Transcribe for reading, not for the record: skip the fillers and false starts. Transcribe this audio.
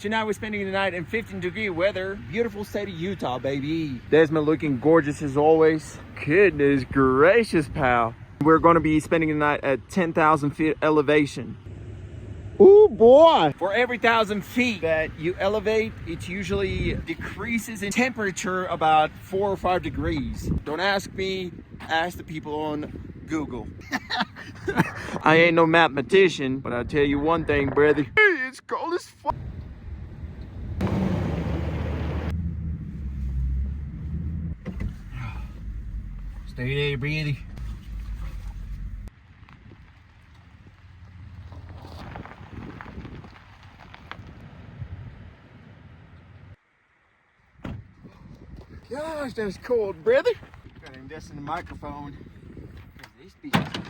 Tonight we're spending the night in 15-degree weather. Beautiful state of Utah, baby. Desmond looking gorgeous as always. Goodness gracious, pal. We're going to be spending the night at 10,000 feet elevation. Ooh, boy. For every 1,000 feet that you elevate, it usually decreases in temperature about 4 or 5 degrees. Don't ask me, ask the people on Google. I ain't no mathematician, but I'll tell you one thing, brother. Hey, it's cold as fuck. Stay there, brother. Gosh, that's cold, brother. Got him this in the microphone. This bitch is